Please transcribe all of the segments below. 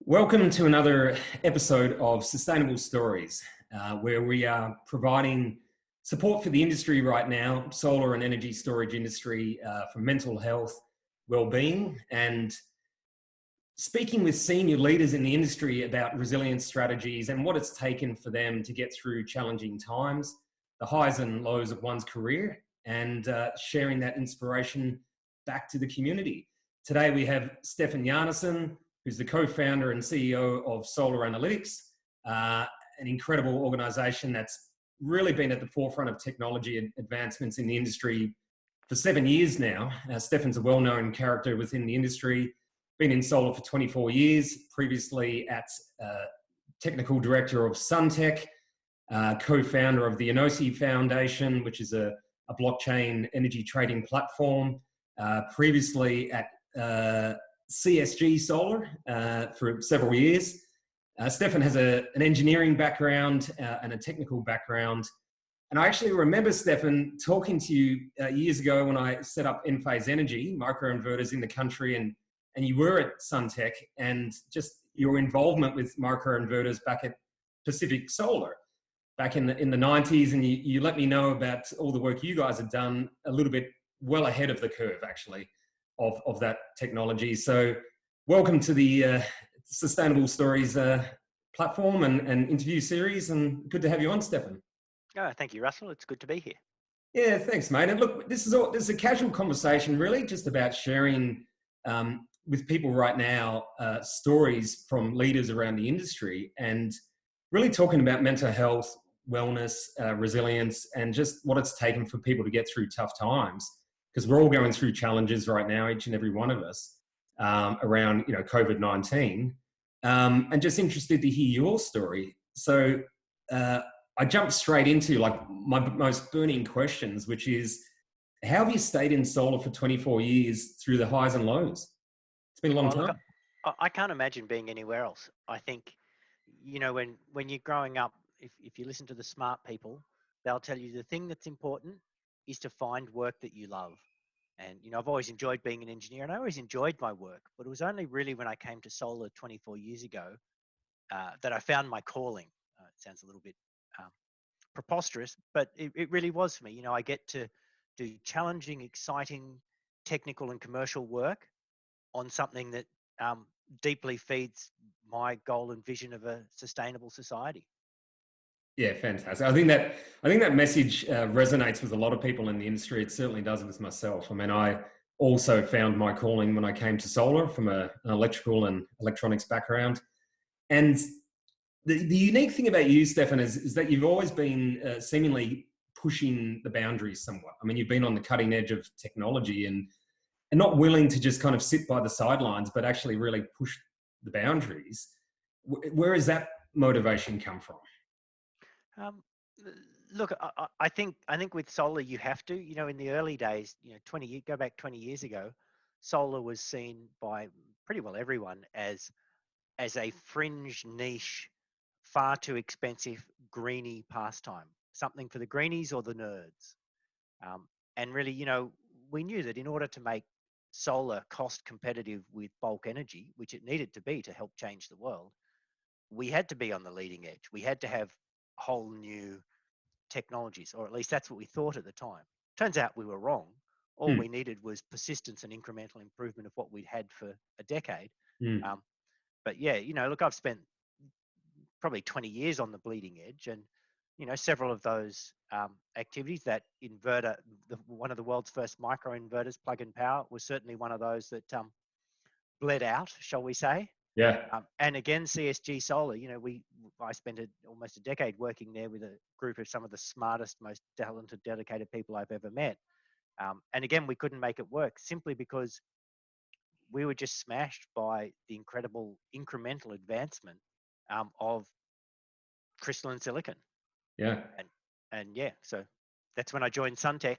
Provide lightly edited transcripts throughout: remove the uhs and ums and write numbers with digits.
Welcome to another episode of Sustainable Stories, where we are providing support for the industry right now, solar and energy storage industry, for mental health, well-being, and speaking with senior leaders in the industry about resilience strategies and what it's taken for them to get through challenging times, the highs and lows of one's career, and sharing that inspiration back to the community. Today we have Stefan Jarnason, who's the co-founder and CEO of Solar Analytics, an incredible organization that's really been at the forefront of technology advancements in the industry for 7 years now. Stefan's a well-known character within the industry, been in solar for 24 years, previously at technical director of Suntech, co-founder of the Inosi Foundation, which is a blockchain energy trading platform, previously at CSG Solar for several years. Stefan has an engineering background and a technical background. And I actually remember, Stefan, talking to you years ago when I set up Enphase Energy, microinverters in the country, and you were at Suntech, and just your involvement with microinverters back at Pacific Solar back in the 90s. And you let me know about all the work you guys had done a little bit well ahead of the curve, actually, of that technology. So welcome to the Sustainable Stories platform and interview series, and good to have you on, Stefan. Oh, thank you, Russell. It's good to be here. Yeah, thanks, mate. And look, this is a casual conversation, really, just about sharing with people right now stories from leaders around the industry, and really talking about mental health, wellness, resilience, and just what it's taken for people to get through tough times. Because we're all going through challenges right now, each and every one of us, around COVID-19, and just interested to hear your story. So I jumped straight into like my most burning questions, which is, how have you stayed in solar for 24 years through the highs and lows? It's been a long time. Look, I can't imagine being anywhere else. I think, when you're growing up, if you listen to the smart people, they'll tell you the thing that's important is to find work that you love. And, I've always enjoyed being an engineer, and I always enjoyed my work, but it was only really when I came to solar 24 years ago that I found my calling. It sounds a little bit preposterous, but it really was for me. I get to do challenging, exciting, technical and commercial work on something that deeply feeds my goal and vision of a sustainable society. Yeah, fantastic. I think that message resonates with a lot of people in the industry. It certainly does with myself. I mean, I also found my calling when I came to solar from an electrical and electronics background. And the unique thing about you, Stefan, is that you've always been seemingly pushing the boundaries somewhat. I mean, you've been on the cutting edge of technology and not willing to just kind of sit by the sidelines, but actually really push the boundaries. Where does that motivation come from? Look, I think with solar you have to. In the early days, go back 20 years ago, solar was seen by pretty well everyone as a fringe niche, far too expensive, greeny pastime, something for the greenies or the nerds. And really, we knew that in order to make solar cost competitive with bulk energy, which it needed to be to help change the world, we had to be on the leading edge. We had to have whole new technologies, or at least that's what we thought at the time. Turns out we were wrong. All we needed was persistence and incremental improvement of what we'd had for a decade. But yeah, look, I've spent probably 20 years on the bleeding edge, and several of those activities, that inverter, one of the world's first microinverters, plug-in power, was certainly one of those that bled out, shall we say. Yeah. And again, CSG Solar, I spent almost a decade working there with a group of some of the smartest, most talented, dedicated people I've ever met. And again, we couldn't make it work simply because we were just smashed by the incredible incremental advancement of crystalline silicon. Yeah. And yeah, so that's when I joined Suntech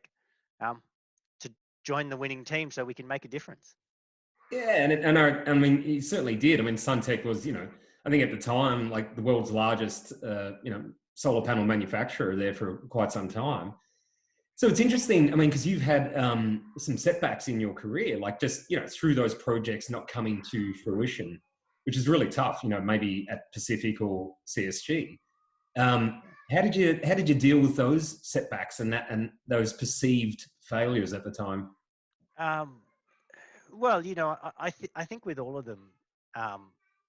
to join the winning team so we can make a difference. Yeah, I mean, he certainly did. I mean, Suntech was, I think at the time, like the world's largest, solar panel manufacturer there for quite some time. So it's interesting, I mean, because you've had some setbacks in your career, like just, through those projects not coming to fruition. which is really tough, maybe at Pacific or CSG. How did you deal with those setbacks and those perceived failures at the time? Um, well, I think with all of them,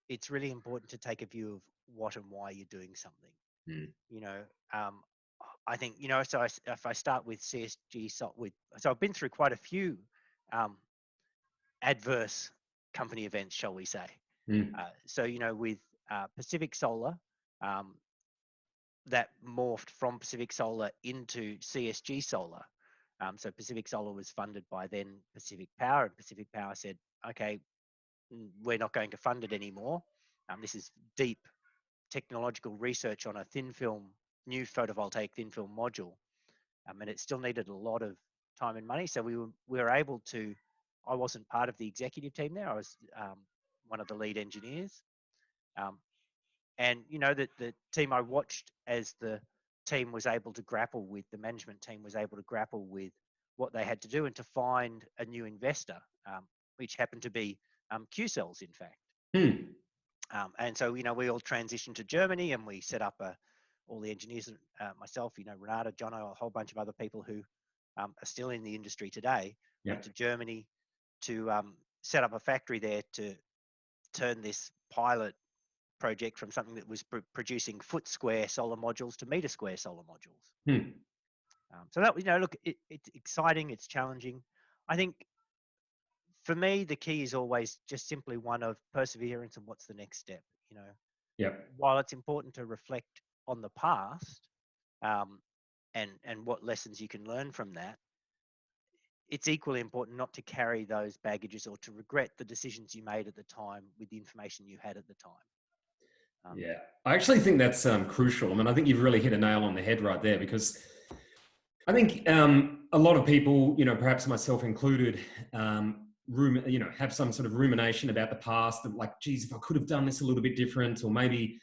it's really important to take a view of what and why you're doing something. Mm. You know, um, I think So if I start with CSG, so I've been through quite a few um, adverse company events, shall we say? Mm. So with Pacific Solar, um, that morphed from Pacific Solar into CSG Solar. So Pacific Solar was funded by then Pacific Power, and Pacific Power said, "Okay, we're not going to fund it anymore." This is deep technological research on a thin film, new photovoltaic thin film module, and it still needed a lot of time and money. So we were able to. I wasn't part of the executive team there. I was one of the lead engineers, um, and the team I watched as the team was able to grapple with the management team was able to grapple with what they had to do and to find a new investor, which happened to be Q Cells, in fact. Mm. And so, we all transitioned to Germany and we set up all the engineers, myself, Renata, Jono, a whole bunch of other people who are still in the industry today, Yeah. went to Germany to set up a factory there to turn this pilot project from something that was producing foot square solar modules to meter square solar modules. Mm. So that, look, it's exciting, it's challenging. I think for me, the key is always just simply one of perseverance and what's the next step. Yeah. While it's important to reflect on the past um, and what lessons you can learn from that, it's equally important not to carry those baggages or to regret the decisions you made at the time with the information you had at the time. Yeah, I actually think that's crucial. I mean, I think you've really hit a nail on the head right there, because I think a lot of people, perhaps myself included, have some sort of rumination about the past, of like, geez, if I could have done this a little bit different, or maybe.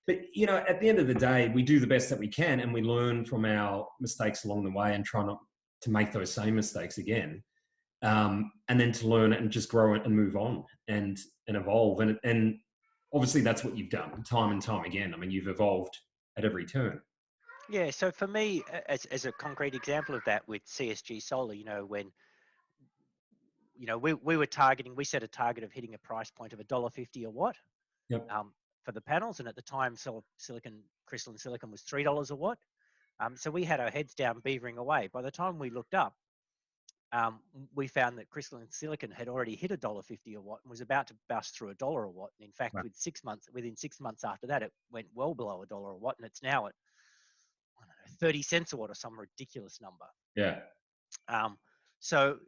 But at the end of the day, we do the best that we can, and we learn from our mistakes along the way, and try not to make those same mistakes again. And then to learn and just grow it and move on and evolve. And obviously that's what you've done time and time again. I mean, you've evolved at every turn. Yeah, so for me, as a concrete example of that with CSG Solar, when we set a target of hitting a price point of $1.50 a watt Yep. for the panels, and at the time, crystalline silicon was $3 a watt. So we had our heads down, beavering away. By the time we looked up, we found that crystalline silicon had already hit $1.50 a watt and was about to bust through $1 a watt. And in fact, Right. within 6 months after that, it went well below $1 a watt, and it's now at 30 cents a watt or some ridiculous number. Yeah. So,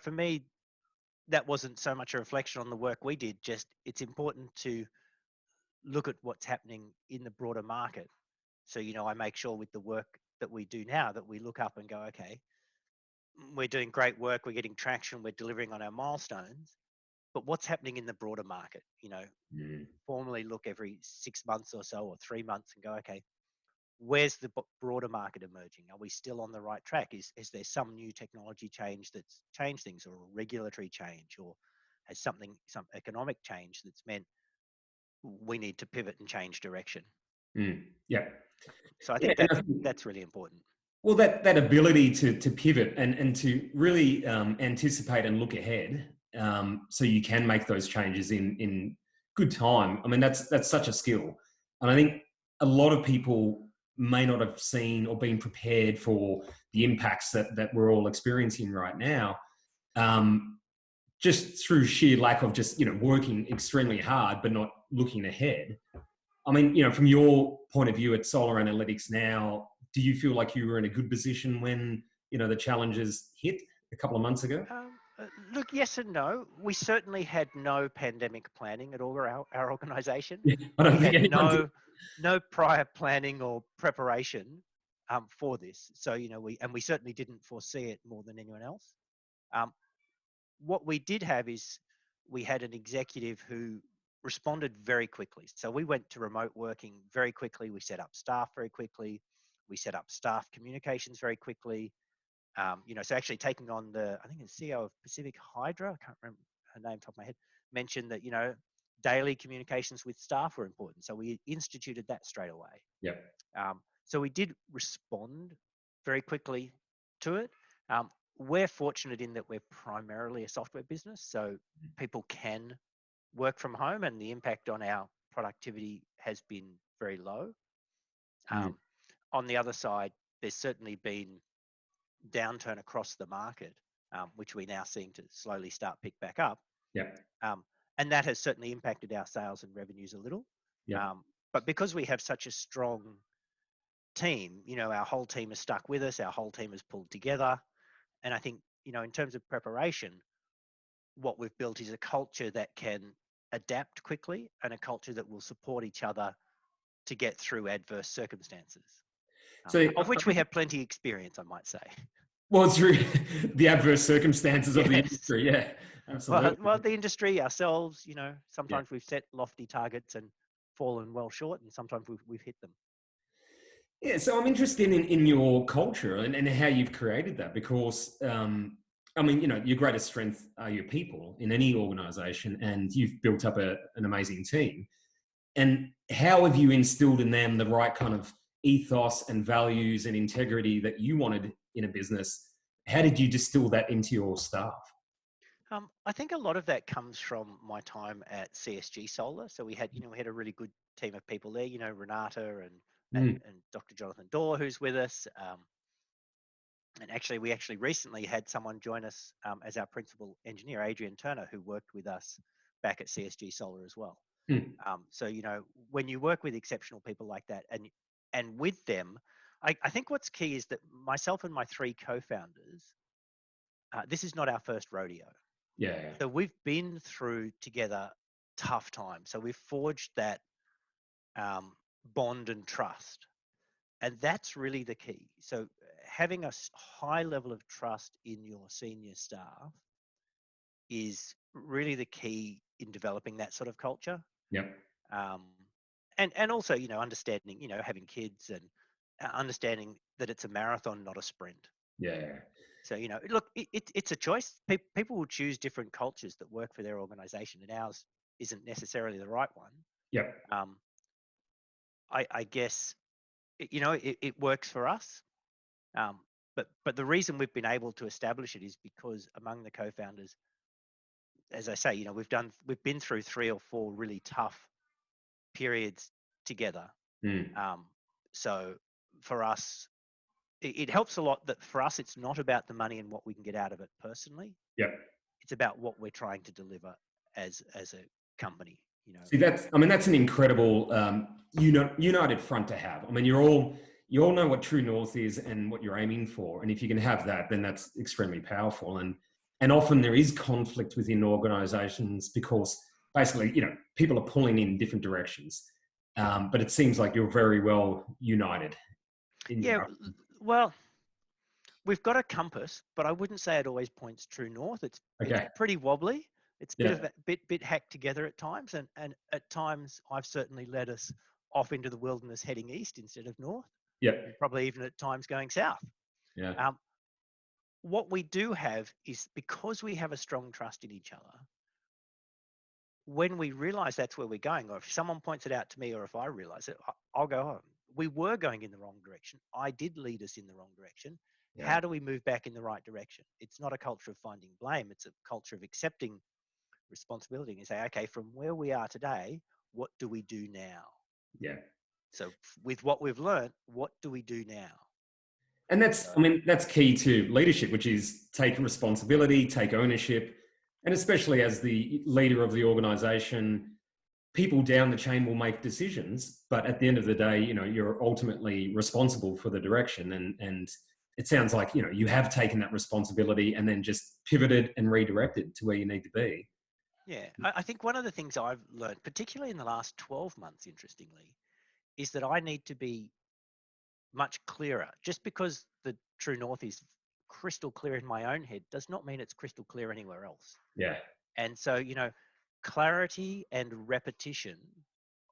for me, that wasn't so much a reflection on the work we did. Just it's important to look at what's happening in the broader market. So, I make sure with the work that we do now that we look up and go, okay, we're doing great work, we're getting traction, we're delivering on our milestones, but what's happening in the broader market? Formally look every 6 months or so or 3 months and go, okay, where's the broader market emerging? Are we still on the right track? Is there some new technology change that's changed things, or a regulatory change, or has some economic change that's meant we need to pivot and change direction? Yeah. So I Yeah, think and that's really important. well, that ability to pivot and to really anticipate and look ahead, so you can make those changes in good time. I mean, that's such a skill, and I think a lot of people may not have seen or been prepared for the impacts that we're all experiencing right now, just through sheer lack of just working extremely hard but not looking ahead. I mean, from your point of view at Solar Analytics now, do you feel like you were in a good position when, the challenges hit a couple of months ago? Look, yes and no. We certainly had no pandemic planning at all, our organisation. Yeah, I don't We think had anyone did. no prior planning or preparation for this. So, we certainly didn't foresee it more than anyone else. What we did have is we had an executive who responded very quickly. So we went to remote working very quickly. We set up staff very quickly. We set up staff communications very quickly. So actually taking on I think the CEO of Pacific Hydro, I can't remember her name top of my head, mentioned that, daily communications with staff were important. So we instituted that straight away. Yeah. So we did respond very quickly to it. We're fortunate in that we're primarily a software business, so people can work from home, and the impact on our productivity has been very low. On the other side, there's certainly been downturn across the market, which we're now seeing to slowly start pick back up. Yeah. And that has certainly impacted our sales and revenues a little. Yeah. But because we have such a strong team, our whole team is stuck with us, our whole team is pulled together. And I think, in terms of preparation, what we've built is a culture that can adapt quickly and a culture that will support each other to get through adverse circumstances, So, of which we have plenty experience, I might say. Well, through the adverse circumstances of the Yes. industry, yeah, absolutely. Well, the industry, ourselves, sometimes we've set lofty targets and fallen well short, and sometimes we've hit them. Yeah, so I'm interested in your culture and how you've created that, because your greatest strength are your people in any organization, and you've built up an amazing team. And how have you instilled in them the right kind of ethos and values and integrity that you wanted in a business? How did you distill that into your staff? I think a lot of that comes from my time at CSG Solar. So we had a really good team of people there, Renata and Dr. Jonathan Dorr, who's with us. And actually, we recently had someone join us as our principal engineer, Adrian Turner, who worked with us back at CSG Solar as well. So, when you work with exceptional people like that and with them, I think what's key is that myself and my 3 co-founders, this is not our first rodeo. Yeah. So we've been through together tough times. So we've forged that bond and trust. And that's really the key. So having a high level of trust in your senior staff is really the key in developing that sort of culture. Yep. And also, understanding, having kids and understanding that it's a marathon, not a sprint. Yeah. So, look, it's a choice. People will choose different cultures that work for their organization, and ours isn't necessarily the right one. Yep. I guess, it works for us. But the reason we've been able to establish it is because among the co-founders, as I say, we've been through 3 or 4 really tough periods together. So for us, it helps a lot that for us, it's not about the money and what we can get out of it personally. Yep. It's about what we're trying to deliver as a company. See, that's an incredible united front to have. You all know what true north is and what you're aiming for, and if you can have that, then that's extremely powerful. And often there is conflict within organizations because basically, people are pulling in different directions. But it seems like you're very well united. Well, we've got a compass, but I wouldn't say it always points true north. It's pretty wobbly. It's a bit hacked together at times, and at times I've certainly led us off into the wilderness heading east instead of north. Yeah. Probably even at times going south. Yeah. What we do have is, because we have a strong trust in each other, when we realize that's where we're going, or if someone points it out to me, or if I realize it, I'll go, oh, we were going in the wrong direction. I did lead us in the wrong direction. Yeah. How do we move back in the right direction? It's not a culture of finding blame. It's a culture of accepting responsibility and say, okay, from where we are today, what do we do now? Yeah. So with what we've learned, what do we do now? And that's key to leadership, which is take responsibility, take ownership. And especially as the leader of the organization, people down the chain will make decisions, but at the end of the day, you're ultimately responsible for the direction. And it sounds like, you have taken that responsibility and then just pivoted and redirected to where you need to be. Yeah. I think one of the things I've learned, particularly in the last 12 months, interestingly, is that I need to be much clearer. Just because the true north is crystal clear in my own head does not mean it's crystal clear anywhere else. Yeah. And so, clarity and repetition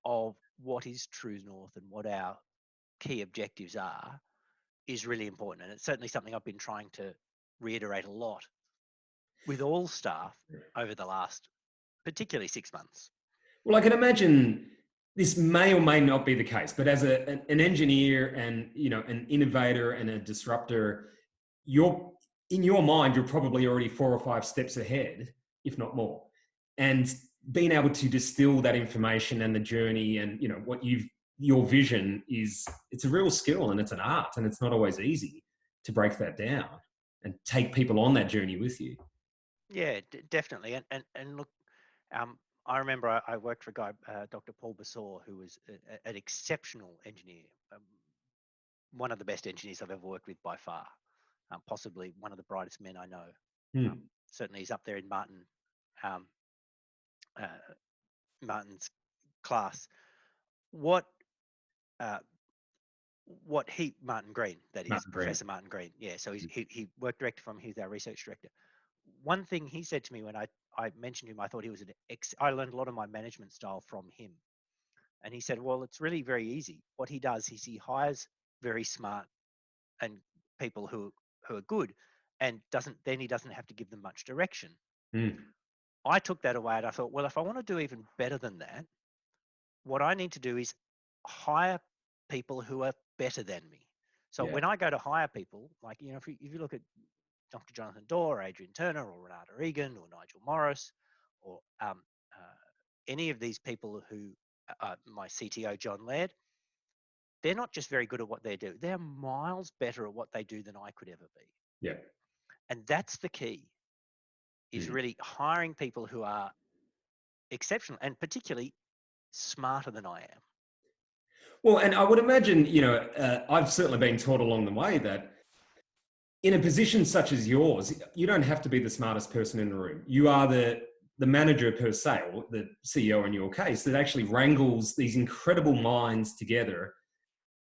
of what is true north and what our key objectives are is really important. And it's certainly something I've been trying to reiterate a lot with all staff over the last, particularly 6 months. Well, I can imagine this may or may not be the case, but as an engineer and an innovator and a disruptor, you're in your mind you're probably already 4 or 5 steps ahead, if not more. And being able to distill that information and the journey and what your vision is, it's a real skill and it's an art, and it's not always easy to break that down and take people on that journey with you. Yeah, definitely. And look, um, I remember I worked for a guy, Dr. Paul Basor, who was an exceptional engineer, one of the best engineers I've ever worked with by far, possibly one of the brightest men I know. Hmm. Certainly, he's up there in um, uh, Martin's class. What uh, Martin Green, that is, Martin Green. Professor Martin Green. Yeah, so he worked director from, he's our research director. One thing he said to me when I mentioned him, I thought he was I learned a lot of my management style from him. And he said, well, it's really very easy. What he does is he hires very smart and people who are good, and he doesn't have to give them much direction. Hmm. I took that away and I thought, well, if I want to do even better than that, what I need to do is hire people who are better than me. So Yeah. when I go to hire people, like, if you look at Dr. Jonathan Dorr, Adrian Turner, or Renata Regan, or Nigel Morris, or any of these people who, my CTO, John Laird, they're not just very good at what they do, they're miles better at what they do than I could ever be. Yeah. And that's the key, is Hmm. really hiring people who are exceptional and particularly smarter than I am. Well, and I would imagine, I've certainly been taught along the way that in a position such as yours, you don't have to be the smartest person in the room. You are the manager per se, or the CEO in your case, that actually wrangles these incredible minds together,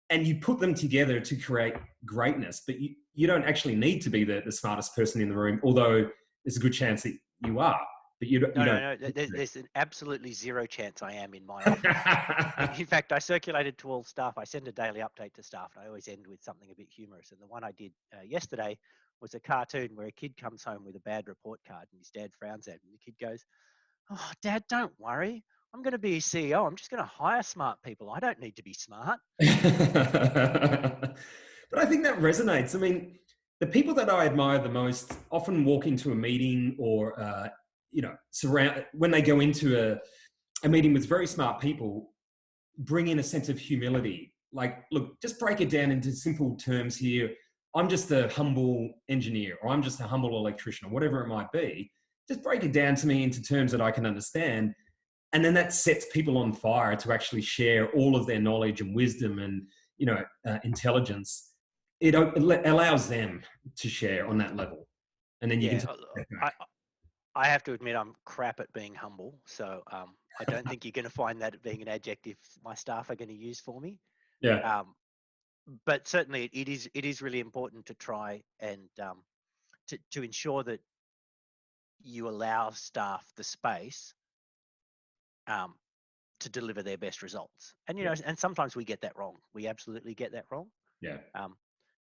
and you put them together to create greatness. But you don't actually need to be the smartest person in the room, although there's a good chance that you are. But you don't. No. There's an absolutely zero chance I am in my office. In fact, I circulated to all staff. I send a daily update to staff, and I always end with something a bit humorous. And the one I did yesterday was a cartoon where a kid comes home with a bad report card, and his dad frowns at him. And the kid goes, "Oh, Dad, don't worry. I'm going to be a CEO. I'm just going to hire smart people. I don't need to be smart." But I think that resonates. I mean, the people that I admire the most often walk into a meeting or, surround when they go into a meeting with very smart people, bring in a sense of humility. Like, look, just break it down into simple terms here. I'm just a humble engineer, or I'm just a humble electrician, or whatever it might be. Just break it down to me into terms that I can understand. And then that sets people on fire to actually share all of their knowledge and wisdom and intelligence. It allows them to share on that level, and then you can Yeah, take it I, back. I have to admit I'm crap at being humble. So I don't think you're going to find that being an adjective my staff are going to use for me. Yeah, Um, but certainly it is really important to try and to ensure that you allow staff the space um, to deliver their best results. And yeah, and sometimes we get that wrong. We absolutely get that wrong. yeah, Um,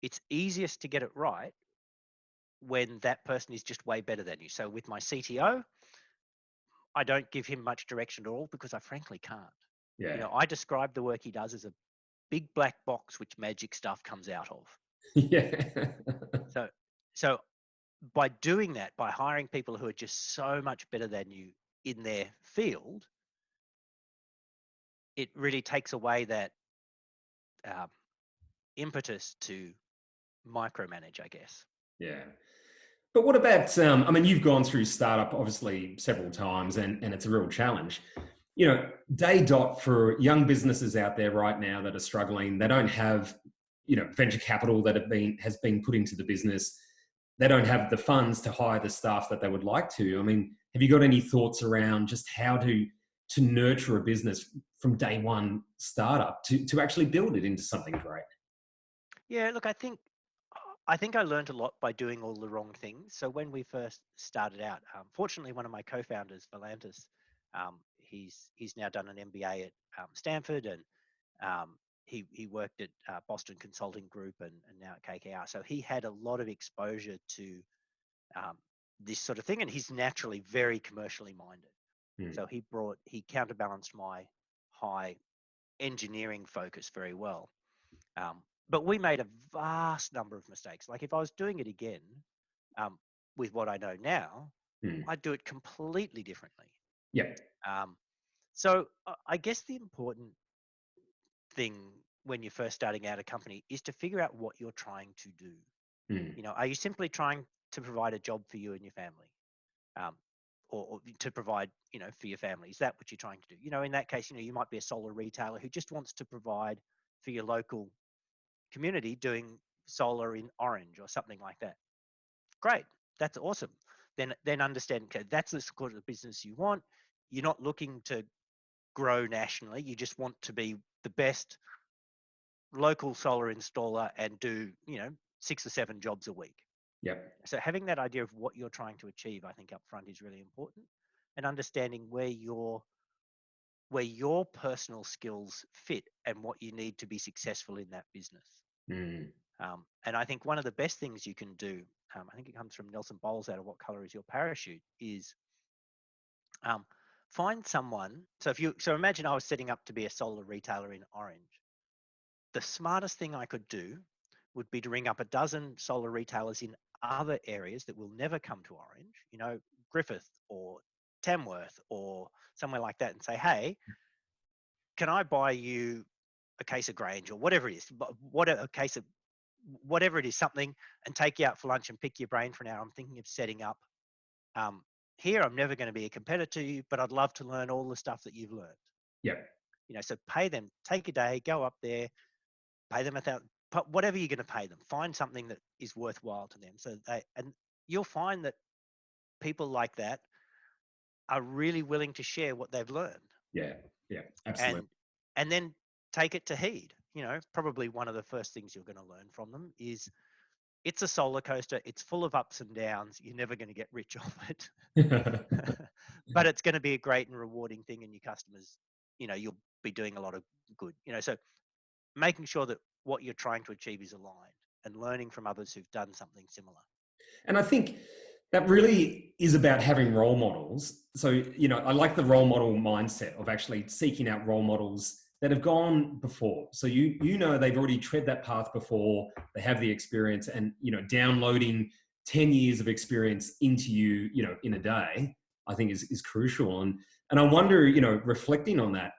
it's easiest to get it right when that person is just way better than you. So with my CTO, I don't give him much direction at all because I frankly can't. yeah, I describe the work he does as a big black box which magic stuff comes out of. yeah, So, so by doing that, by hiring people who are just so much better than you in their field, it really takes away that um, impetus to micromanage, I guess. yeah. But what about, I mean, you've gone through startup obviously several times, and it's a real challenge. Day dot for young businesses out there right now that are struggling, they don't have, venture capital that has been put into the business. They don't have the funds to hire the staff that they would like to. I mean, have you got any thoughts around just how to nurture a business from day one startup to actually build it into something great? Yeah, look, I think I learned a lot by doing all the wrong things. So when we first started out, fortunately, one of my co-founders, Valantis, he's now done an MBA at Stanford, and he worked at Boston Consulting Group and now at KKR. So he had a lot of exposure to um, this sort of thing, and he's naturally very commercially minded. Mm. So he counterbalanced my high engineering focus very well. But we made a vast number of mistakes. Like if I was doing it again, um, with what I know now, Mm. I'd do it completely differently. Yeah. Um, so I guess the important thing when you're first starting out a company is to figure out what you're trying to do. Mm. You know, are you simply trying to provide a job for you and your family? Um, or to provide, you know, for your family? Is that what you're trying to do? You know, in that case, you know, you might be a solar retailer who just wants to provide for your local community doing solar in Orange or something like that. Great, that's awesome. Then understand, okay, that's the sort of business you want. You're not looking to grow nationally. You just want to be the best local solar installer and do, you know, 6 or 7 jobs a week. Yeah. So having that idea of what you're trying to achieve, I think up front is really important, and understanding where your personal skills fit and what you need to be successful in that business. Mm. And I think one of the best things you can do, I think it comes from Nelson Bowles out of What Color Is Your Parachute, is um, find someone. So imagine I was setting up to be a solar retailer in Orange. The smartest thing I could do would be to ring up a dozen solar retailers in other areas that will never come to Orange, you know, Griffith or Tamworth or somewhere like that, and say, hey, can I buy you a case of Grange or whatever it is, a case of whatever it is, something, and take you out for lunch and pick your brain for an hour. I'm thinking of setting up um, here. I'm never going to be a competitor to you, but I'd love to learn all the stuff that you've learned. Yeah. You know, so pay them, take a day, go up there, pay them whatever you're going to pay them. Find something that is worthwhile to them. And you'll find that people like that are really willing to share what they've learned. Yeah. Yeah. and Absolutely. and then take it to heed. You know, probably one of the first things you're going to learn from them is it's a solar coaster. It's full of ups and downs. You're never going to get rich off it, but it's going to be a great and rewarding thing. And your customers, you know, you'll be doing a lot of good. You know, so making sure that what you're trying to achieve is aligned and learning from others who've done something similar. And I think that really is about having role models. So, you know, I like the role model mindset of actually seeking out role models that have gone before. So you know they've already tread that path before, they have the experience, and you know, downloading 10 years of experience into you, you know, in a day, I think is crucial. And I wonder, you know, reflecting on that,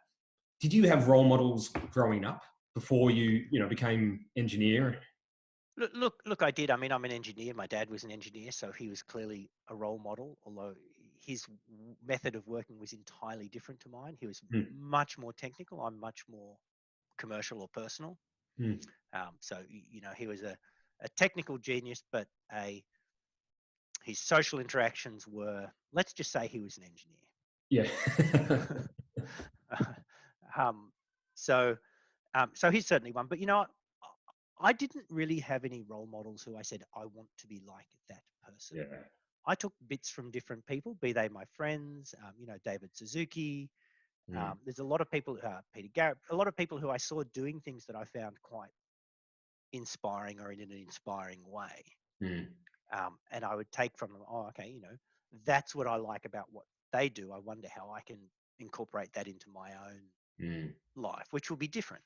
did you have role models growing up before you know, became engineer? Look, I did. I mean, I'm an engineer. My dad was an engineer, so he was clearly a role model, although his method of working was entirely different to mine. He was Mm. much more technical. I'm much more commercial or personal. Mm. So, you know, he was a technical genius, but his social interactions were, let's just say he was an Yeah. engineer. um, so, so he's certainly one. But, you know, I didn't really have any role models who I said, I want to be like that person. Yeah. I took bits from different people, be they my friends, you know, David Suzuki. Mm. There's a lot of people, Peter Garrett, a lot of people who I saw doing things that I found quite inspiring or in an inspiring way. Mm. And I would take from them, oh, okay, you know, that's what I like about what they do. I wonder how I can incorporate that into my own Mm. life, which will be different.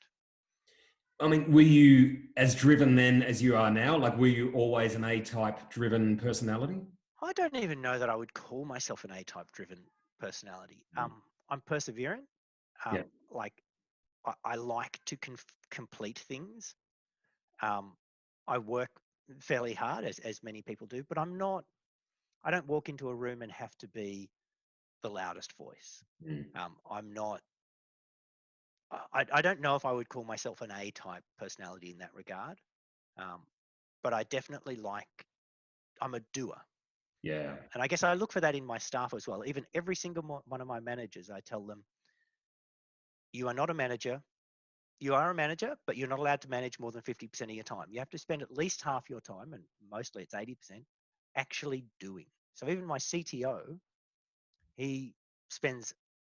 I mean, were you as driven then as you are now? Like, were you always an A-type driven personality? I don't even know that I would call myself an A-type driven personality. Mm. I'm perseverant. Yeah. Like I like to complete things. Um, I work fairly hard, as many people do, but I don't walk into a room and have to be the loudest voice. Mm. I'm not. I don't know if I would call myself an A-type personality in that regard, um, but I definitely I'm a doer. Yeah. And I guess I look for that in my staff as well. Even every single one of my managers, I tell them, you are not a manager. You are a manager, but you're not allowed to manage more than 50% of your time. You have to spend at least half your time, and mostly it's 80%, actually doing. So even my CTO, he spends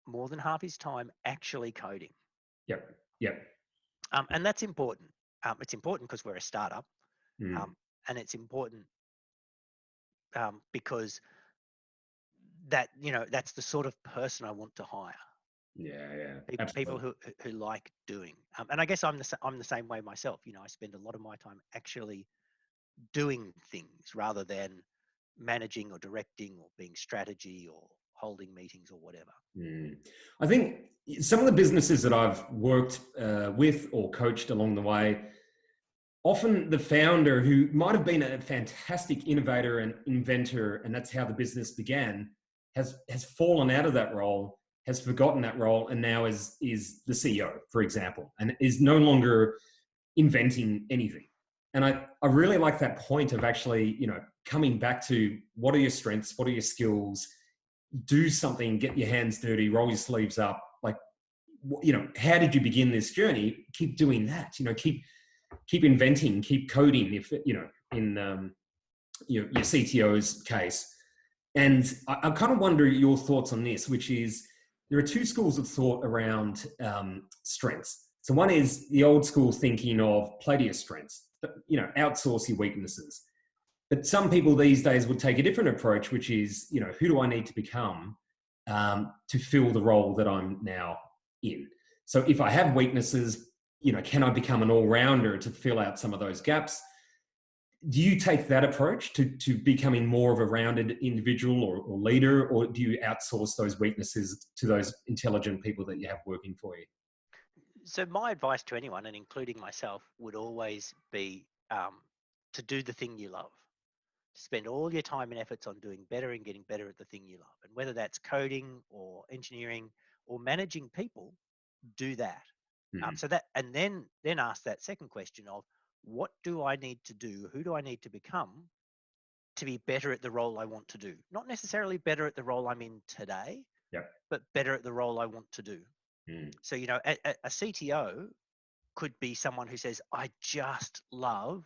more than half his time actually coding. Yep. Yep. And that's important. It's important because we're a startup, Mm. and it's important because that, that's the sort of person I want to hire. Yeah, People absolutely. who like doing. And I guess I'm the same way myself. I spend a lot of my time actually doing things rather than managing or directing or being strategy or holding meetings or whatever. I think some of the businesses that I've worked with or coached along the way, often the founder, who might have been a fantastic innovator and inventor, and that's how the business began, has fallen out of that role, has forgotten that role, and now is the CEO, for example, and is no longer inventing anything. And I really like that point of actually, coming back to what are your strengths, what are your skills, do something, get your hands dirty, roll your sleeves up. Like, how did you begin this journey? Keep doing that. Keep inventing, keep coding. If in your CTO's case, and I kind of wonder your thoughts on this, which is there are two schools of thought around strengths. So one is the old school thinking of play to your strengths, outsource your weaknesses. But some people these days would take a different approach, which is, who do I need to become to fill the role that I'm now in? So if I have weaknesses, can I become an all-rounder to fill out some of those gaps? Do you take that approach to becoming more of a rounded individual or leader, or do you outsource those weaknesses to those intelligent people that you have working for you? So my advice to anyone, and including myself, would always be to do the thing you love. Spend all your time and efforts on doing better and getting better at the thing you love. And whether that's coding or engineering or managing people, do that. So that, and then ask that second question of, what do I need to do? Who do I need to become to be better at the role I want to do? Not necessarily better at the role I'm in today, but better at the role I want to do. So, a CTO could be someone who says, I just love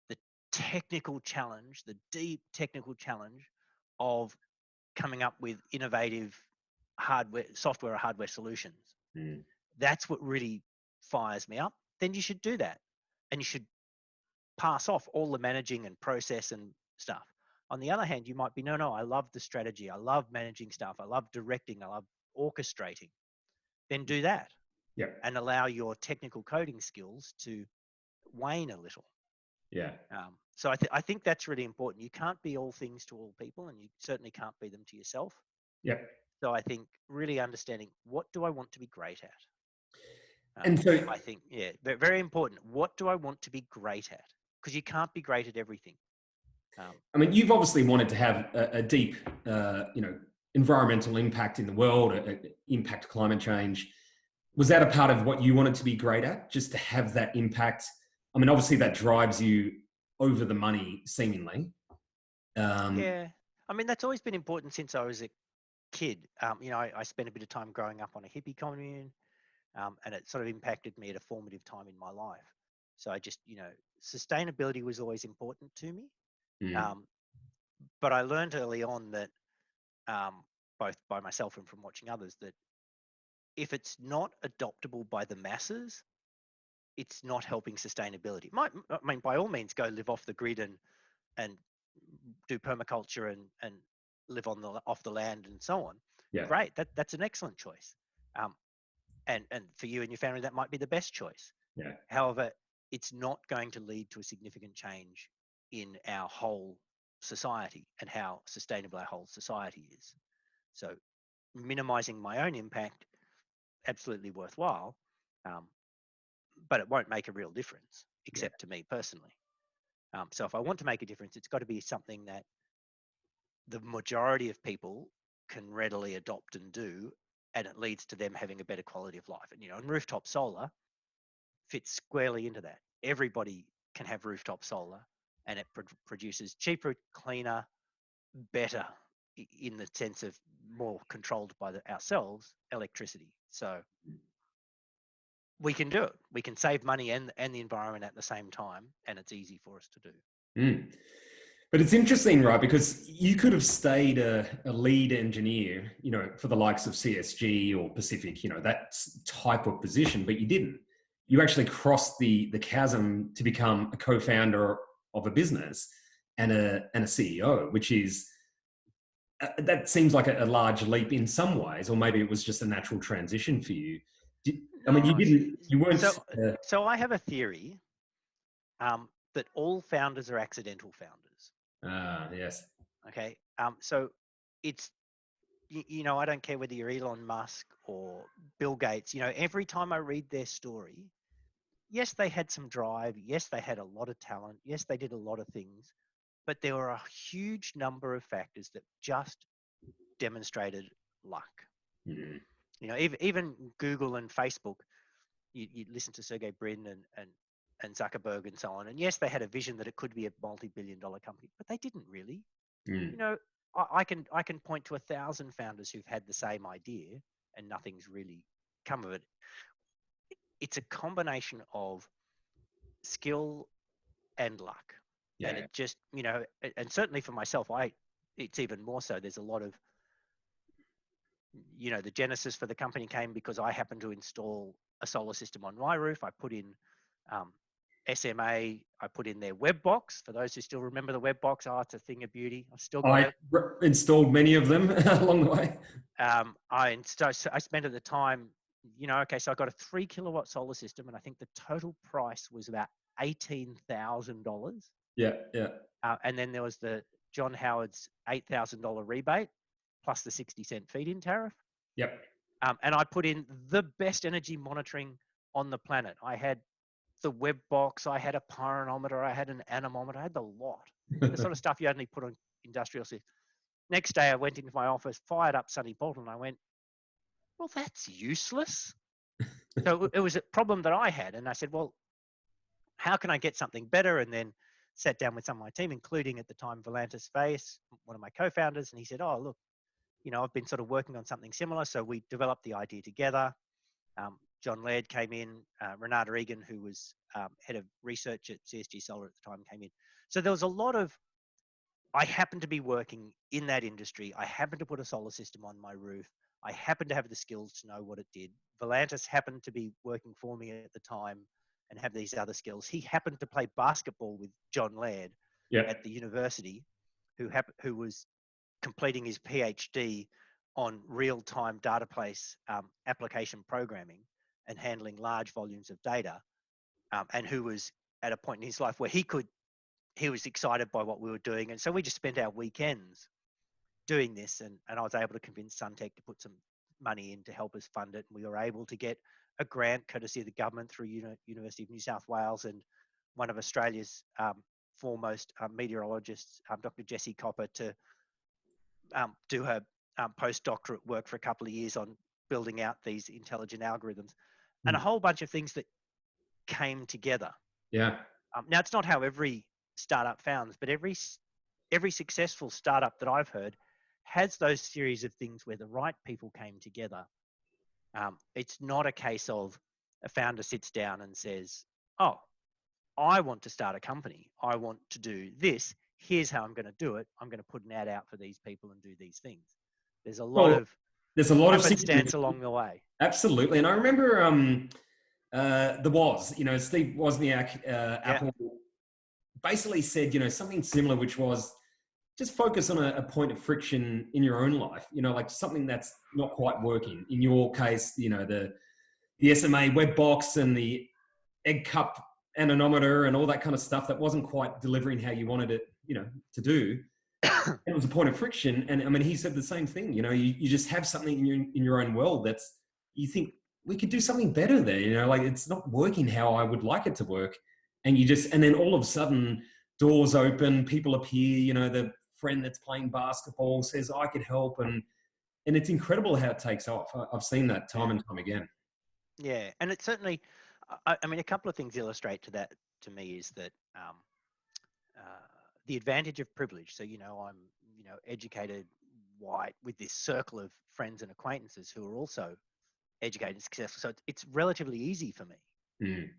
the technical challenge, the deep technical challenge of coming up with innovative software or hardware solutions. That's what really fires me up. Then you should do that. And you should pass off all the managing and process and stuff. On the other hand, you might be, no, I love the strategy. I love managing stuff. I love directing. I love orchestrating. Then do that. And allow your technical coding skills to wane a little. So I think that's really important. You can't be all things to all people, and you certainly can't be them to yourself. So I think really understanding, what do I want to be great at? And so I think, very important. What do I want to be great at? Because you can't be great at everything. I mean, you've obviously wanted to have a deep, environmental impact in the world, impact climate change. Was that a part of what you wanted to be great at, just to have that impact? I mean, obviously that drives you over the money, seemingly. I mean, that's always been important since I was a kid. I spent a bit of time growing up on a hippie commune, and it sort of impacted me at a formative time in my life. So I just, sustainability was always important to me. But I learned early on that, both by myself and from watching others, that if it's not adoptable by the masses, it's not helping sustainability. I mean, by all means, go live off the grid and do permaculture and live off the land and so on. Great, that's an excellent choice. And for you and your family, that might be the best choice. However, it's not going to lead to a significant change in our whole society and how sustainable our whole society is. So minimizing my own impact, absolutely worthwhile, but it won't make a real difference, except to me personally. So if I want to make a difference, it's got to be something that the majority of people can readily adopt and do, and it leads to them having a better quality of life. And rooftop solar fits squarely into that. Everybody can have rooftop solar, and it produces cheaper, cleaner, better, in the sense of more controlled by ourselves, electricity. So we can do it. We can save money and the environment at the same time, and it's easy for us to do. But it's interesting, right? Because you could have stayed a lead engineer, for the likes of CSG or Pacific, that type of position, but you didn't. You actually crossed the chasm to become a co-founder of a business and a CEO, which is that seems like a large leap in some ways, or maybe it was just a natural transition for you. I mean, No, you weren't. so I have a theory that all founders are accidental founders. Yes. Okay. So it's, I don't care whether you're Elon Musk or Bill Gates, every time I read their story, yes, they had some drive. Yes, they had a lot of talent. Yes, they did a lot of things, but there were a huge number of factors that just demonstrated luck. Mm. Even Google and Facebook, you listen to Sergey Brin and Zuckerberg and so on. And yes, they had a vision that it could be a multi-billion-dollar company, but they didn't really. Mm. I can point to 1,000 founders who've had the same idea and nothing's really come of it. It's a combination of skill and luck. Yeah. And it just, and certainly for myself, it's even more so. There's a lot of, the genesis for the company came because I happened to install a solar system on my roof. I put in SMA, I put in their web box. For those who still remember the web box, it's a thing of beauty. I've still got it. Installed many of them along the way. I spent at the time, okay, so I got a 3 kilowatt solar system, and I think the total price was about $18,000. Yeah, yeah. And then there was the John Howard's $8,000 rebate plus the 60-cent feed-in tariff. Yep. And I put in the best energy monitoring on the planet. I had the web box, I had a pyranometer, I had an anemometer, I had the lot. The sort of stuff you only put on industrial systems. Next day, I went into my office, fired up Sunny Bolton, and I went, well, that's useless. So it was a problem that I had. And I said, well, how can I get something better? And then sat down with some of my team, including at the time, Volantis Face, one of my co-founders. And he said, oh, look, I've been sort of working on something similar. So we developed the idea together. John Laird came in, Renata Egan, who was head of research at CSG Solar at the time, came in. So there was a lot of, I happened to be working in that industry. I happened to put a solar system on my roof. I happened to have the skills to know what it did. Volantis happened to be working for me at the time and have these other skills. He happened to play basketball with John Laird at the university, who was completing his PhD on real-time database application programming and handling large volumes of data, and who was at a point in his life where he was excited by what we were doing. And so we just spent our weekends doing this, and I was able to convince Suntech to put some money in to help us fund it. And we were able to get a grant courtesy of the government through University of New South Wales and one of Australia's foremost meteorologists, Dr. Jessie Copper, to do her postdoctorate work for a couple of years on building out these intelligent algorithms, and a whole bunch of things that came together. Yeah. Now, it's not how every startup founds, but every successful startup that I've heard has those series of things where the right people came together. It's not a case of a founder sits down and says, oh, I want to start a company. I want to do this. Here's how I'm going to do it. I'm going to put an ad out for these people and do these things. There's a lot of happenstance along the way. Absolutely. And I remember there was, Steve Wozniak, Apple, basically said, something similar, which was just focus on a point of friction in your own life, like something that's not quite working. In your case, the SMA web box and the egg cup anemometer and all that kind of stuff that wasn't quite delivering how you wanted it, to do. It was a point of friction. And I mean, he said the same thing, you just have something in your own world that's, you think we could do something better there, like it's not working how I would like it to work. And and then all of a sudden doors open, people appear, the friend that's playing basketball says, I could help. And it's incredible how it takes off. I've seen that time and time again. Yeah. And it's certainly, I mean, a couple of things illustrate to me is that the advantage of privilege. So, I'm, educated, white, with this circle of friends and acquaintances who are also educated and successful. So it's relatively easy for me. Mm.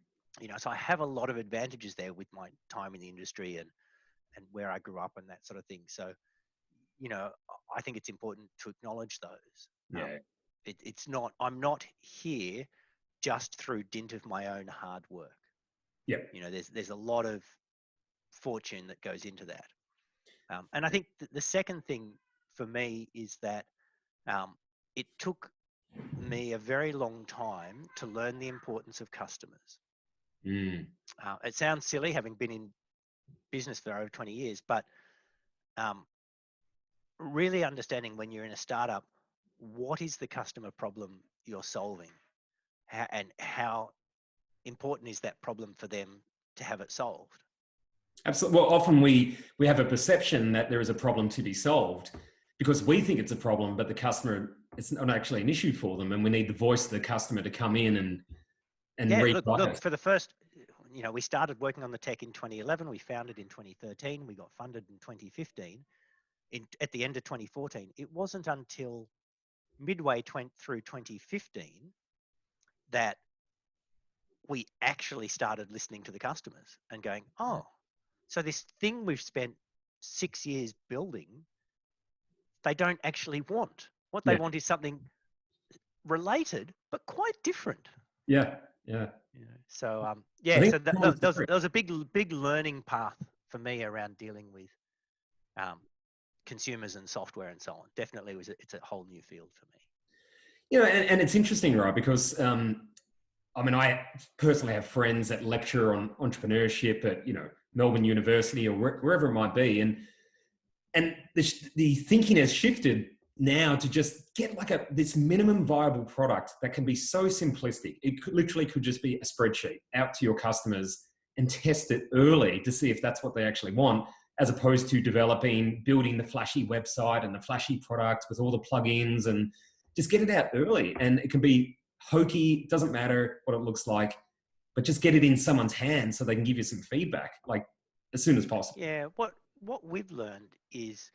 So I have a lot of advantages there with my time in the industry and where I grew up and that sort of thing. So, I think it's important to acknowledge those. Yeah. I'm not here just through dint of my own hard work. Yeah. There's a lot of fortune that goes into that. And I think the second thing for me is that it took me a very long time to learn the importance of customers. It sounds silly having been in business for over 20 years, but really understanding when you're in a startup, what is the customer problem you're solving, and how important is that problem for them to have it solved? Absolutely. Well, often we have a perception that there is a problem to be solved because we think it's a problem, but the customer, it's not actually an issue for them, and we need the voice of the customer to come in and Yeah, rewrite look, it. for the first, we started working on the tech in 2011. We founded in 2013. We got funded in 2015. At the end of 2014, it wasn't until midway through 2015 that we actually started listening to the customers and going, oh, so this thing we've spent 6 years building, they don't actually want. What they want is something related, but quite different. Yeah. So so there was a big learning path for me around dealing with consumers and software and so on. Definitely it's a whole new field for me. And it's interesting, right? Because I personally have friends that lecture on entrepreneurship at Melbourne University or wherever it might be, and the thinking has shifted now to just get like this minimum viable product that can be so simplistic. It literally could just be a spreadsheet out to your customers and test it early to see if that's what they actually want, as opposed to building the flashy website and the flashy product with all the plugins, and just get it out early. And it can be hokey, doesn't matter what it looks like, but just get it in someone's hands so they can give you some feedback like as soon as possible. Yeah, what we've learned is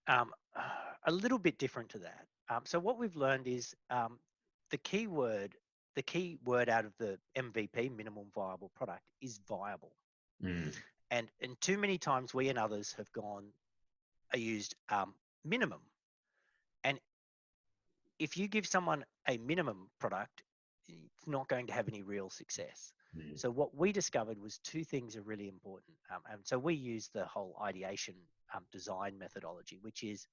a little bit different to that. So what we've learned is the key word out of the MVP, minimum viable product, is viable. And too many times we and others have used minimum. And if you give someone a minimum product, it's not going to have any real success. So what we discovered was two things are really important. And so we use the whole ideation design methodology, which is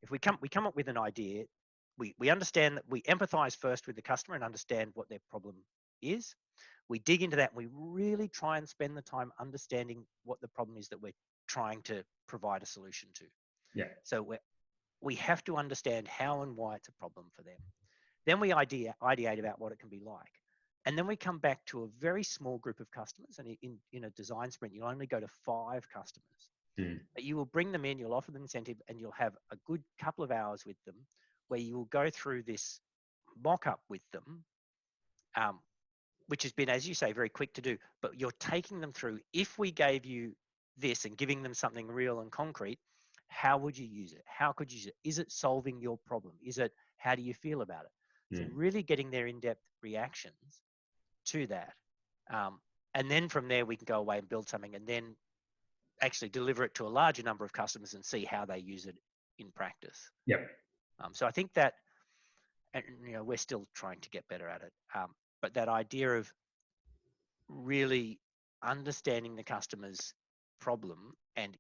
if we come up with an idea, we understand that we empathize first with the customer and understand what their problem is. We dig into that and we really try and spend the time understanding what the problem is that we're trying to provide a solution to. Yeah. So we have to understand how and why it's a problem for them. Then we ideate about what it can be like. And then we come back to a very small group of customers. And in a design sprint, you'll only go to 5 customers. But you will bring them in, you'll offer them incentive, and you'll have a good couple of hours with them where you will go through this mock-up with them, which has been, as you say, very quick to do. But you're taking them through, if we gave you this and giving them something real and concrete, how would you use it? How could you use it? Is it solving your problem? How do you feel about it? So really getting their in-depth reactions to that. And then from there, we can go away and build something and then actually deliver it to a larger number of customers and see how they use it in practice. Yep. So I think that, and we're still trying to get better at it. But that idea of really understanding the customer's problem and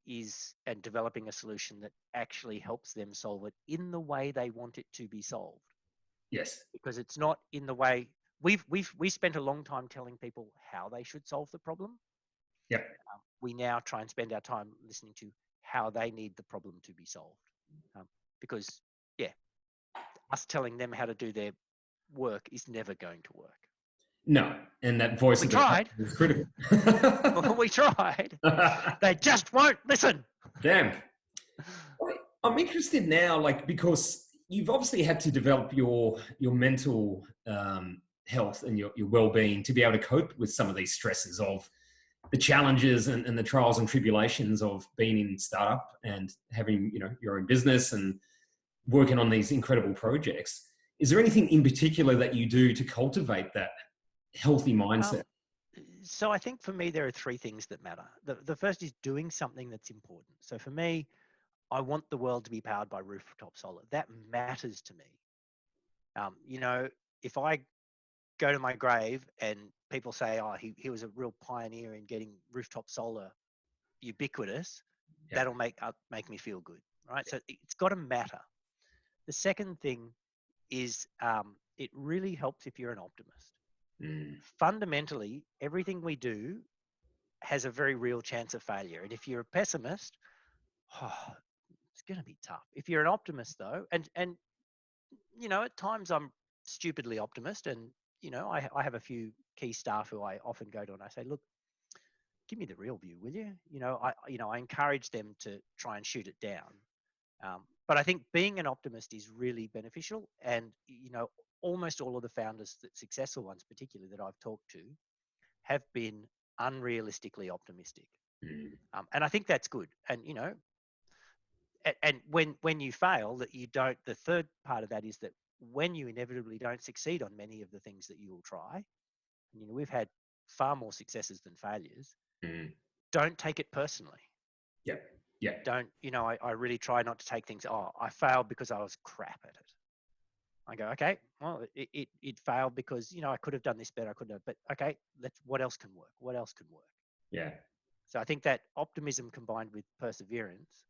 developing a solution that actually helps them solve it in the way they want it to be solved. Yes. Because it's not in the way we spent a long time telling people how they should solve the problem. Yep. We now try and spend our time listening to how they need the problem to be solved. Because us telling them how to do their work is never going to work. No, and that voice we tried. Is critical. We tried. They just won't listen. Damn. I'm interested now, because you've obviously had to develop your mental health and your well-being to be able to cope with some of these stresses of the challenges and the trials and tribulations of being in startup and having your own business and working on these incredible projects. Is there anything in particular that you do to cultivate that healthy mindset? So I think for me, there are 3 things that matter. The first is doing something that's important. So for me, I want the world to be powered by rooftop solar. That matters to me. If I go to my grave and people say, oh, he was a real pioneer in getting rooftop solar ubiquitous, that'll make me feel good. right? So it's got to matter. The second thing is it really helps if you're an optimist. Fundamentally, everything we do has a very real chance of failure. And if you're a pessimist, it's going to be tough. If you're an optimist, though, and at times I'm stupidly optimist, and I have a few key staff who I often go to, and I say, look, give me the real view, will you? I encourage them to try and shoot it down. But I think being an optimist is really beneficial, and almost all of the founders, the successful ones particularly that I've talked to, have been unrealistically optimistic. And I think that's good. And and when you fail, that you don't. The third part of that is that when you inevitably don't succeed on many of the things that you will try, we've had far more successes than failures. Don't take it personally. Yeah. Don't, I really try not to take things, I failed because I was crap at it. I go, okay, well, it failed because, I could have done this better. I could have, but okay, what else can work? What else can work? Yeah. So I think that optimism combined with perseverance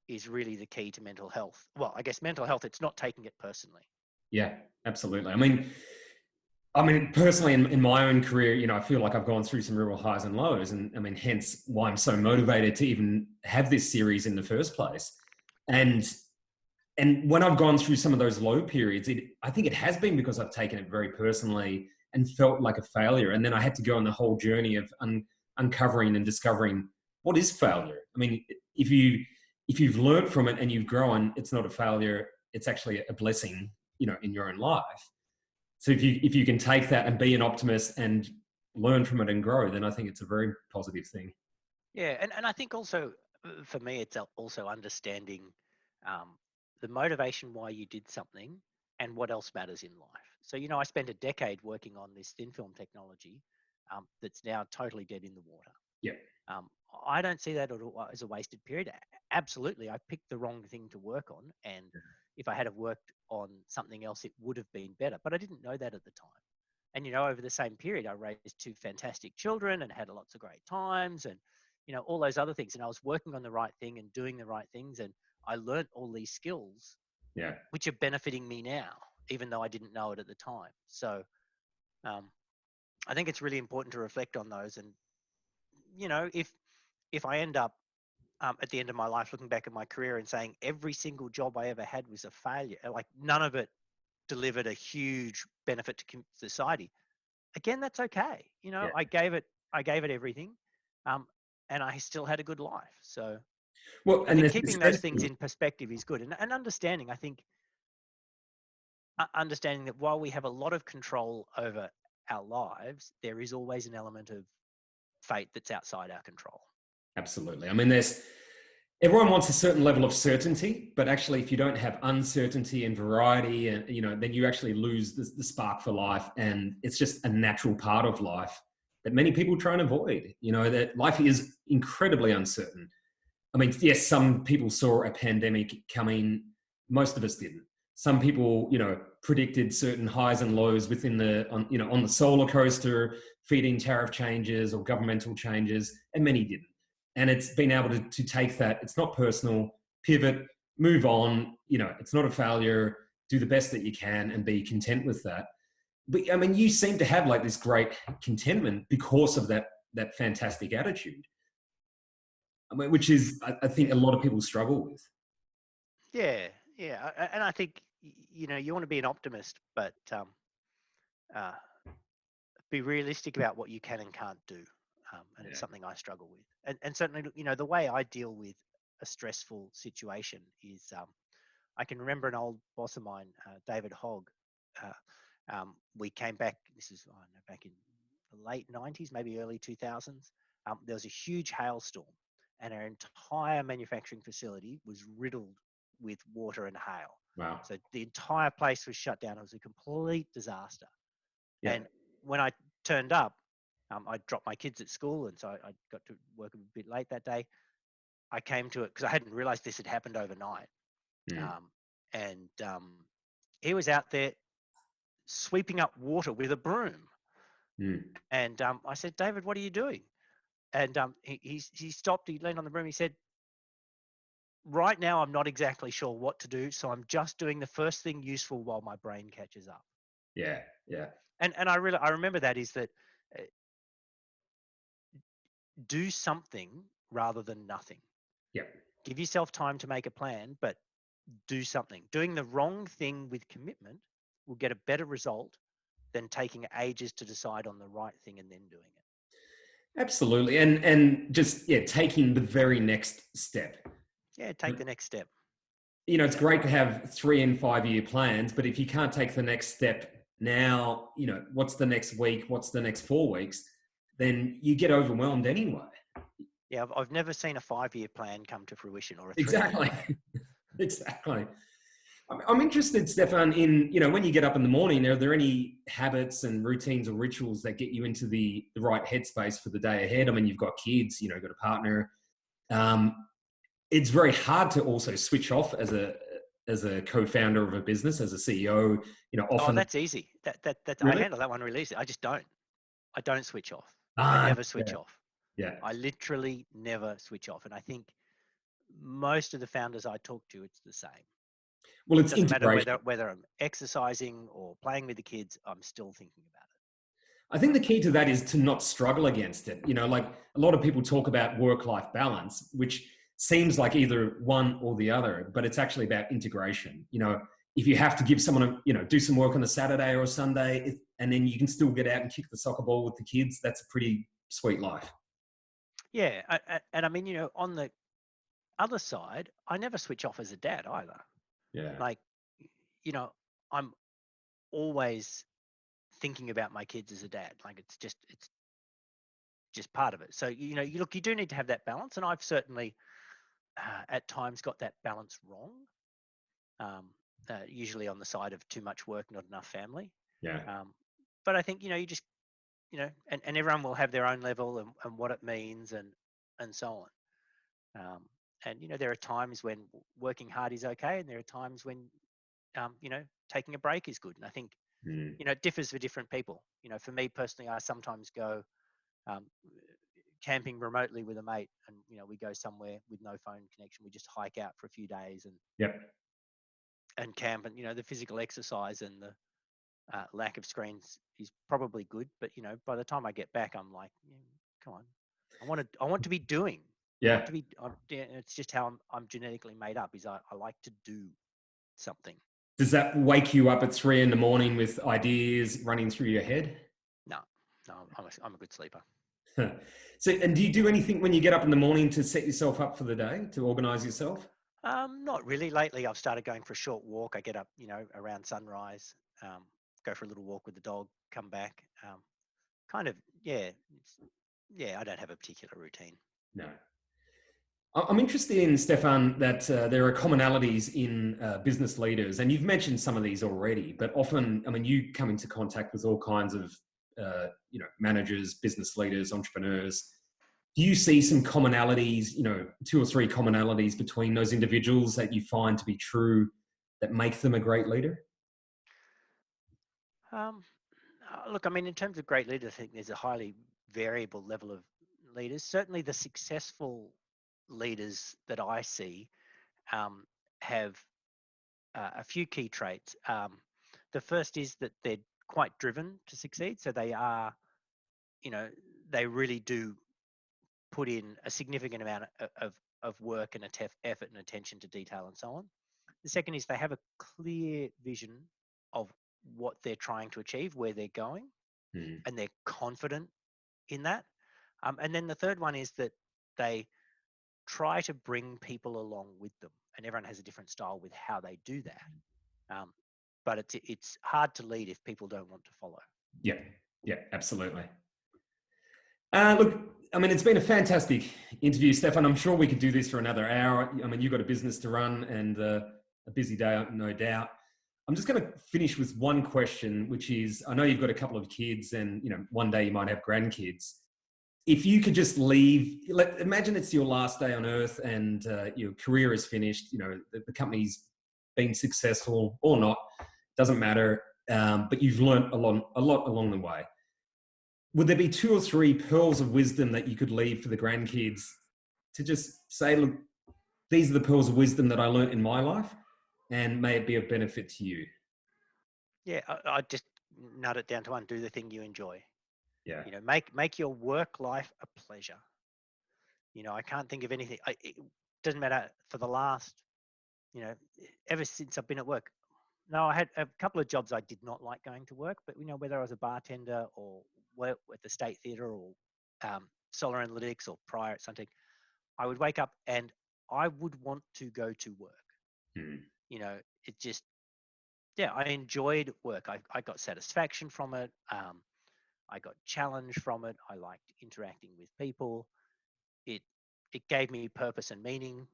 is really the key to mental health. Well, I guess mental health, it's not taking it personally. Yeah, absolutely. I mean, personally, in my own career, I feel like I've gone through some real highs and lows, and hence why I'm so motivated to even have this series in the first place. And when I've gone through some of those low periods, I think it has been because I've taken it very personally and felt like a failure. And then I had to go on the whole journey of uncovering and discovering what is failure. I mean, if you've learned from it and you've grown, it's not a failure. It's actually a blessing, in your own life. So if you can take that and be an optimist and learn from it and grow, then I think it's a very positive thing. Yeah, and I think also for me, it's also understanding the motivation why you did something and what else matters in life. So, I spent a decade working on this thin film technology that's now totally dead in the water. Yeah. I don't see that as a wasted period. Absolutely, I picked the wrong thing to work on, and if I had have worked on something else, it would have been better. But I didn't know that at the time. And over the same period, I raised two fantastic children and had lots of great times, and all those other things. And I was working on the right thing and doing the right things, and I learned all these skills, which are benefiting me now, even though I didn't know it at the time. So I think it's really important to reflect on those. And if I end up at the end of my life looking back at my career and saying every single job I ever had was a failure, like none of it delivered a huge benefit to society, again, that's okay. I gave it everything, and I still had a good life. So well, I think keeping those things in perspective is good, and understanding. I think understanding that while we have a lot of control over our lives, there is always an element of fate that's outside our control. Absolutely. I mean, everyone wants a certain level of certainty, but actually, if you don't have uncertainty and variety, and then you actually lose the spark for life, and it's just a natural part of life that many people try and avoid. That life is incredibly uncertain. I mean, yes, some people saw a pandemic coming. Most of us didn't. Some people, predicted certain highs and lows within on the solar coaster, feed-in tariff changes or governmental changes, and many didn't. And it's been able to take that. It's not personal, pivot, move on. It's not a failure. Do the best that you can and be content with that. But I mean, you seem to have like this great contentment because of that fantastic attitude. I mean, which is, I think, a lot of people struggle with. Yeah, and I think you want to be an optimist, but be realistic about what you can and can't do, and it's something I struggle with. And certainly, the way I deal with a stressful situation is, I can remember an old boss of mine, David Hogg. We came back. This is back in the late '90s, maybe early 2000s. There was a huge hailstorm, and our entire manufacturing facility was riddled with water and hail. Wow. So the entire place was shut down. It was a complete disaster. Yeah. And when I turned up, I dropped my kids at school, and so I got to work a bit late that day. I came to it because I hadn't realized this had happened overnight. And he was out there sweeping up water with a broom. And I said, David, what are you doing? And he stopped, he leaned on the broom, he said, right now I'm not exactly sure what to do, so I'm just doing the first thing useful while my brain catches up. Yeah. Yeah. And I remember that is that uh, do something rather than nothing. Yeah. Give yourself time to make a plan, but do something. Doing the wrong thing with commitment will get a better result than taking ages to decide on the right thing and then doing it. Absolutely. And just, yeah, taking the very next step. Yeah, take the next step. You know, it's great to have 3 and 5 year plans, but if you can't take the next step now, you know, what's the next week? What's the next 4 weeks? Then you get overwhelmed anyway. Yeah, I've never seen a 5-year plan come to fruition, or a 3-year Exactly. plan. Exactly. I'm interested, Stefan, in, you know, when you get up in the morning, are there any habits and routines or rituals that get you into the right headspace for the day ahead? I mean, you've got kids, you know, you've got a partner. Um, it's very hard to also switch off as a co-founder of a business, as a CEO, you know, Oh, often. that's easy. That I Really? handle that one really easy. I just don't. I don't switch off. I Ah, never switch yeah, off. yeah. I literally never switch off. And I think most of the founders I talk to, it's the same. Well, it's Doesn't matter integration. whether I'm exercising or playing with the kids, I'm still thinking about I think the key to that is to not struggle against it. You know, like a lot of people talk about work-life balance, which seems like either one or the other, but it's actually about integration. You know, if you have to give someone a, you know, do some work on a Saturday or a Sunday, and then you can still get out and kick the soccer ball with the kids, that's a pretty sweet life. it. Yeah. And I mean, on the other side, I never switch off as a dad either. Yeah. Like, I'm always thinking about my kids as a dad. Like it's just part of it. So, you do need to have that balance. And I've certainly at times got that balance wrong. Usually on the side of too much work, not enough family. Yeah. But I think, you just, and everyone will have their own level and what it means and so on. And, there are times when working hard is okay. And there are times when, taking a break is good. And I think, Mm. it differs for different people. For me personally, I sometimes go um, camping remotely with a mate, and we go somewhere with no phone connection. We just hike out for a few days Yep. and camp, and the physical exercise and the lack of screens is probably good. But by the time I get back, I'm like, come on, I want to be doing. I want Yeah. to be. It's just how I'm genetically made up. Is I like to do something. Does that wake you up at 3 in the morning with ideas running through your head? No, I'm a good sleeper. So, and do you do anything when you get up in the morning to set yourself up for the day, to organize yourself? Not really. Lately, I've started going for a short walk. I get up, around sunrise, go for a little walk with the dog, come back. Kind of, yeah, yeah. I don't have a particular routine. No. I'm interested in, Stefan, that there are commonalities in business leaders, and you've mentioned some of these already, but often, I mean, you come into contact with all kinds of, you know, managers, business leaders, entrepreneurs. Do you see some commonalities, you know, 2 or 3 commonalities between those individuals that you find to be true that make them a great leader? Um, Look, I mean, in terms of great leaders, I think there's a highly variable level of leaders. Certainly, the successful leaders that I see have a few key traits. The first is that they're quite driven to succeed. So they are, you know, they really do put in a significant amount of work and effort and attention to detail and so on. The second is they have a clear vision of what they're trying to achieve, where they're going, Mm. and they're confident in that. And then the third one is that they try to bring people along with them, and everyone has a different style with how they do that. Um, but it's hard to lead if people don't want to follow. Yeah, yeah, absolutely. Look, I mean, it's been a fantastic interview, Stefan. I'm sure we could do this for another hour. I mean, you've got a business to run and a busy day, no doubt. I'm just going to finish with one question, which is, I know you've got a couple of kids and, you know, one day you might have grandkids. If you could just leave, imagine it's your last day on earth and your career is finished, you know, the company's been successful or not, doesn't matter, but you've learned a lot along the way. Would there be 2 or 3 pearls of wisdom that you could leave for the grandkids to just say, look, these are the pearls of wisdom that I learned in my life, and may it be of benefit to you. Yeah, I just nut it down to one: do the thing you enjoy. Yeah. You know, make your work life a pleasure. You know, I can't think of anything. It doesn't matter for the last, you know, ever since I've been at work. No, I had a couple of jobs I did not like going to work, but you know, whether I was a bartender or work at the State Theatre or solar analytics or prior at Suntech, I would wake up and I would want to go to work. Mm. You know, it just, yeah, I enjoyed work. I got satisfaction from it. I got challenged from it. I liked interacting with people. It it gave me purpose and meaning.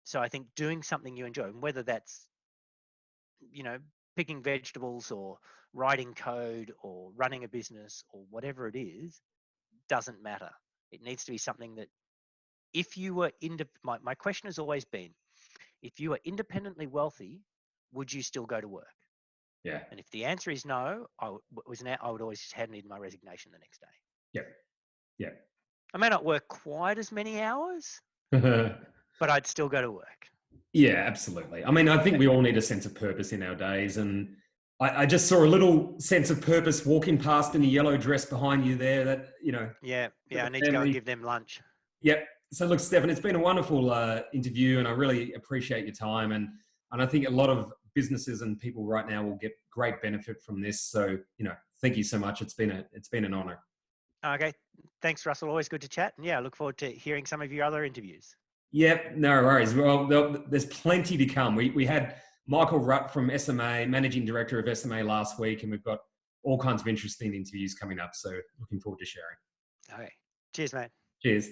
So I think doing something you enjoy, and whether that's, you know, picking vegetables or writing code or running a business or whatever it is, doesn't matter. It needs to be something that, if you were my question has always been, if you were independently wealthy, would you still go to work? Yeah. And if the answer is no, I would always just hand in my resignation the next day. Yeah. Yeah. I may not work quite as many hours, but I'd still go to work. Yeah, absolutely. I mean, I think we all need a sense of purpose in our days. And I just saw a little sense of purpose walking past in a yellow dress behind you there that, you know. Yeah. I need to go and give them lunch. Yep. So look, Stefan, it's been a wonderful interview, and I really appreciate your time. And I think a lot of businesses and people right now will get great benefit from this. So, you know, thank you so much. It's been an honor. Okay. Thanks, Russell. Always good to chat. And yeah, I look forward to hearing some of your other interviews. Yep, no worries. Well, there's plenty to come. We had Michael Rutt from SMA, Managing Director of SMA last week, and we've got all kinds of interesting interviews coming up. So looking forward to sharing. Okay. Cheers, mate. Cheers.